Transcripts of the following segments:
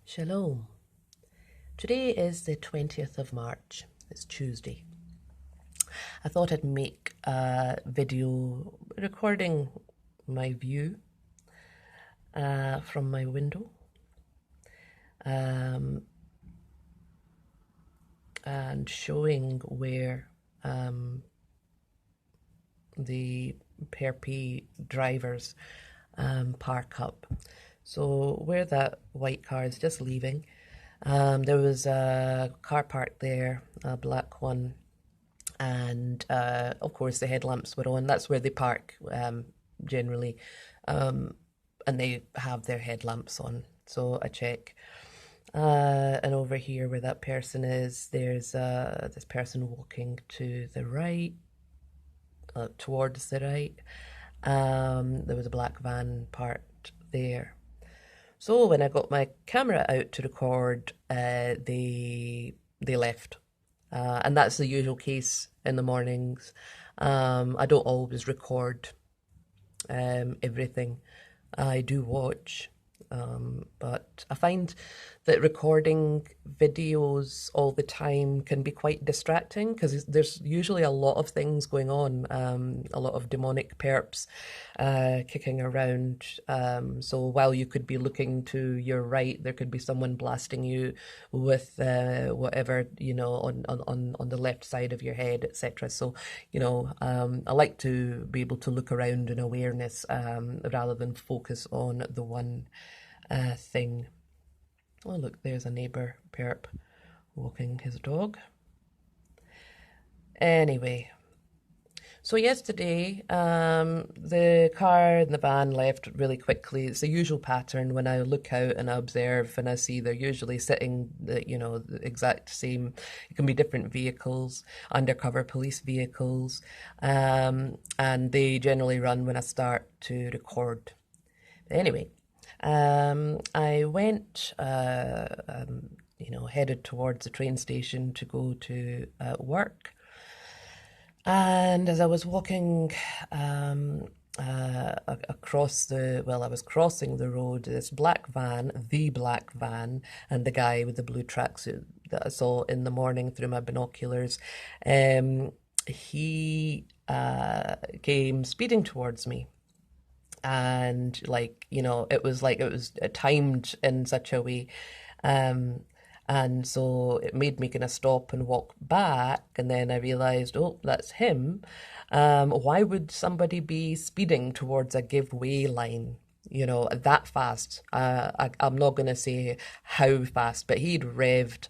Shalom. Today is the 20th of March. It's Tuesday. I thought I'd make a video recording my view from my window and showing where the Perpy drivers park up. So where that white car is just leaving, there was a car parked there, a black one, and of course the headlamps were on. That's where they park generally, and they have their headlamps on. So I check. And over here where that person is, there's this person walking to the right, towards the right. There was a black van parked there. So when I got my camera out to record, they left. And that's the usual case in the mornings. I don't always record everything. I do watch, but I find that recording videos all the time can be quite distracting because there's usually a lot of things going on, a lot of demonic perps kicking around. So while you could be looking to your right, there could be someone blasting you with whatever, on the left side of your head, etc. So, I like to be able to look around in awareness rather than focus on the one thing. Oh, look, there's a neighbour perp walking his dog. Anyway, so yesterday, the car and the van left really quickly. It's the usual pattern when I look out and I observe and I see they're usually sitting, the exact same. It can be different vehicles, undercover police vehicles, and they generally run when I start to record. Anyway, I went, headed towards the train station to go to work. And as I was walking across I was crossing the road, this black van, and the guy with the blue tracksuit that I saw in the morning through my binoculars, he came speeding towards me. And it was timed in such a way, and so it made me kind of stop and walk back, and then I realized, oh, that's him. Why would somebody be speeding towards a giveaway line, that fast? I'm not going to say how fast, but he'd revved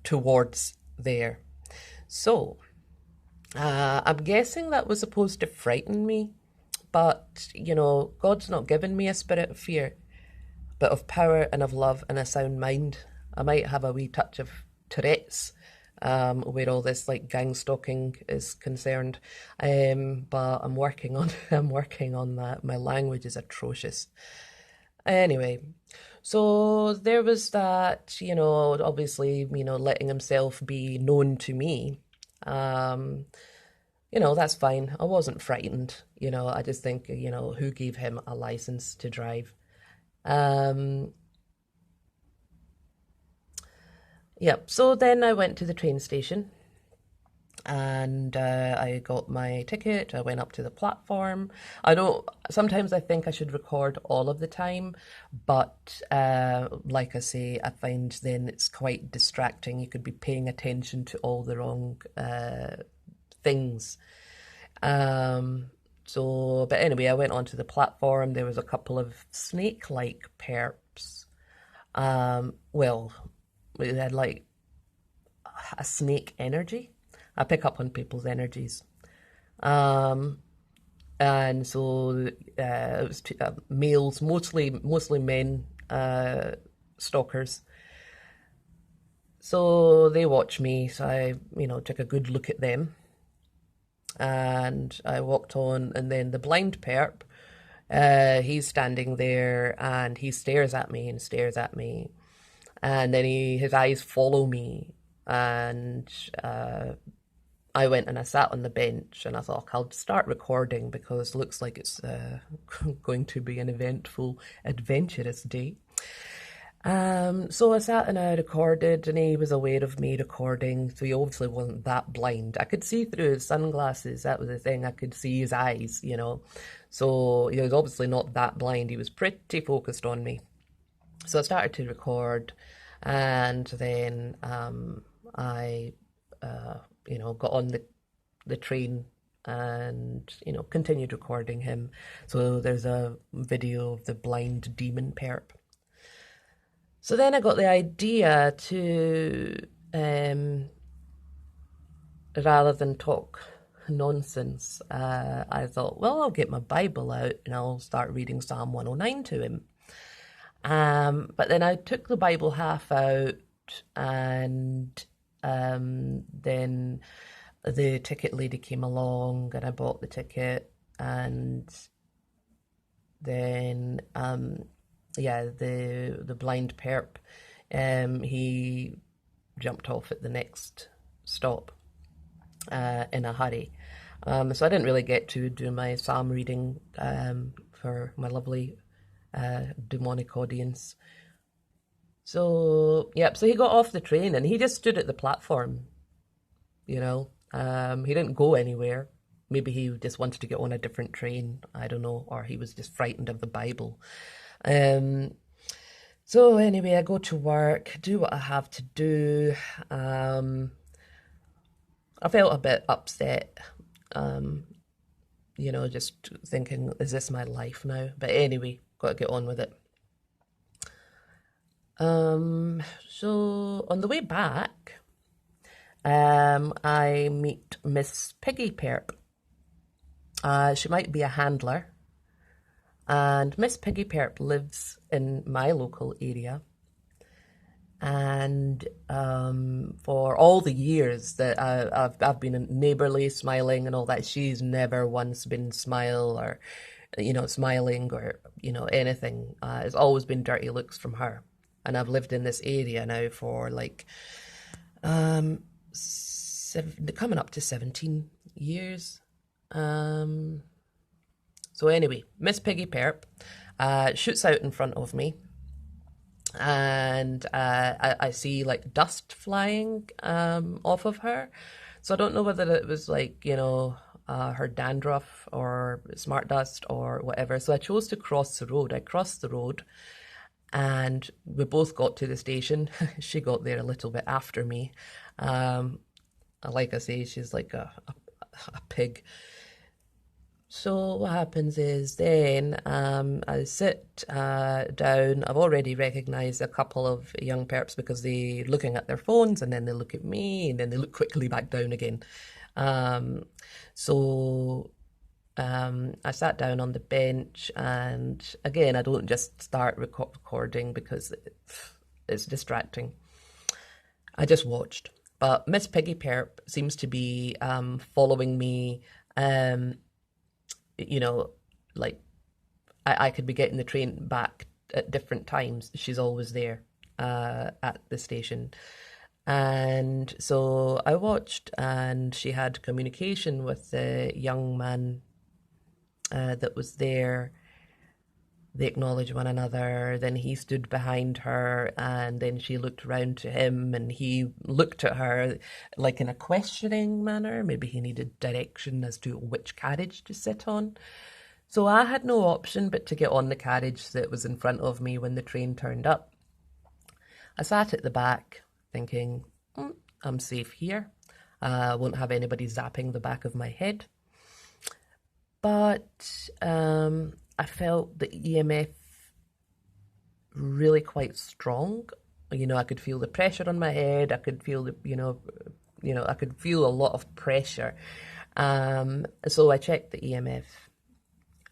towards there. So I'm guessing that was supposed to frighten me. But, God's not given me a spirit of fear, but of power and of love and a sound mind. I might have a wee touch of Tourette's, where all this gang stalking is concerned. But I'm working on that. My language is atrocious. Anyway, so there was that, obviously, letting himself be known to me. That's fine. I wasn't frightened. I just think, who gave him a license to drive? Yep. So then I went to the train station and I got my ticket. I went up to the platform. Sometimes I think I should record all of the time, but like I say, I find then it's quite distracting. You could be paying attention to all the wrong things. But anyway, I went onto the platform. There was a couple of snake-like perps. They had a snake energy. I pick up on people's energies. And so it was males, mostly men, stalkers. So they watched me. So I, took a good look at them. And I walked on, and then the blind perp, he's standing there, and he stares at me and stares at me, and then his eyes follow me, and I went and I sat on the bench, and I thought, I'll start recording because it looks like it's going to be an eventful, adventurous day. So I sat and I recorded, and he was aware of me recording, so he obviously wasn't that blind. I could see through his sunglasses, that was the thing. I could see his eyes, you know. So he was obviously not that blind. He was pretty focused on me. So I started to record, and then I, got on the train and continued recording him. So there's a video of the blind demon perp. So then I got the idea to, rather than talk nonsense, I thought, well, I'll get my Bible out and I'll start reading Psalm 109 to him. But then I took the Bible half out, and then the ticket lady came along and I bought the ticket, and then the blind perp, he jumped off at the next stop in a hurry. So I didn't really get to do my psalm reading for my lovely demonic audience. So, yep, so he got off the train and he just stood at the platform, you know. He didn't go anywhere. Maybe he just wanted to get on a different train, I don't know, or he was just frightened of the Bible. So anyway, I go to work, do what I have to do. I felt a bit upset, just thinking, is this my life now? But anyway, got to get on with it. So on the way back, I meet Miss Piggy Perp. She might be a handler. And Miss Piggy Perp lives in my local area. And for all the years that I've been neighborly, smiling and all that, she's never once been smiling or, anything. It's always been dirty looks from her. And I've lived in this area now for like coming up to 17 years. So anyway, Miss Piggy Perp shoots out in front of me, and I see like dust flying off of her. So I don't know whether it was like, her dandruff or smart dust or whatever. So I chose to cross the road. I crossed the road, and we both got to the station. She got there a little bit after me. Like I say, she's like a pig. So what happens is then I sit down. I've already recognised a couple of young perps because they're looking at their phones, and then they look at me, and then they look quickly back down again. I sat down on the bench, and again, I don't just start recording because it's distracting. I just watched. But Miss Piggy Perp seems to be following me. Like I could be getting the train back at different times. She's always there at the station. And so I watched, and she had communication with the young man that was there. They acknowledged one another. Then he stood behind her, and then she looked around to him, and he looked at her like in a questioning manner. Maybe he needed direction as to which carriage to sit on. So I had no option but to get on the carriage that was in front of me when the train turned up. I sat at the back thinking, I'm safe here. I won't have anybody zapping the back of my head. But I felt the EMF really quite strong. I could feel the pressure on my head. I could feel I could feel a lot of pressure. So I checked the EMF.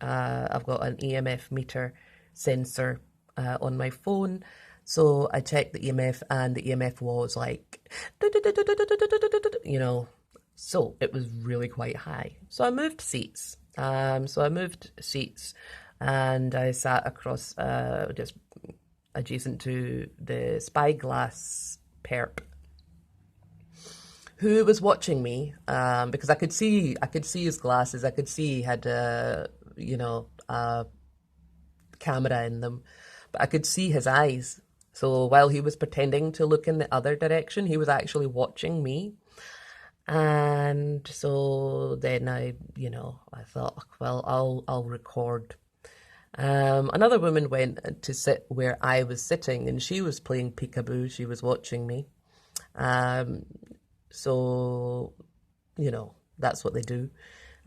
I've got an EMF meter sensor on my phone. So I checked the EMF, and the EMF was like, so it was really quite high. So I moved seats. And I sat across, just adjacent to the spyglass perp, who was watching me, because I could see his glasses. I could see he had a camera in them, but I could see his eyes. So while he was pretending to look in the other direction, he was actually watching me. And so then I thought, well, I'll record. Another woman went to sit where I was sitting, and she was playing peekaboo. She was watching me. Um, so that's what they do.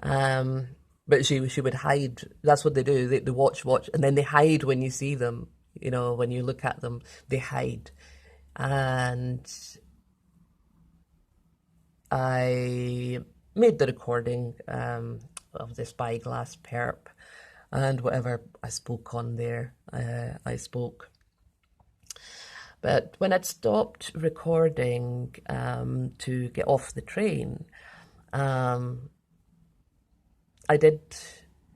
Um, but she would hide. That's what they do. They watch, and then they hide when you see them. When you look at them, they hide. And I made the recording of the Spyglass perp, and whatever I spoke on there, I spoke. But when I'd stopped recording to get off the train, um, I did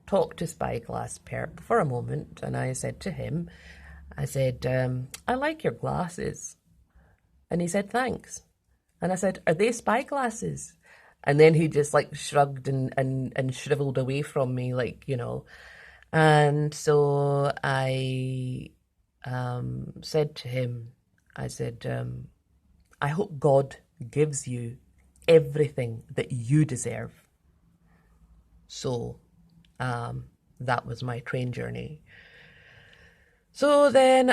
talk to Spyglass perp for a moment, and I said to him, I said, I like your glasses. And he said, thanks. And I said, are they spyglasses? And then he just like shrugged and shriveled away from me, And so I said to him, I said, I hope God gives you everything that you deserve. So that was my train journey. So then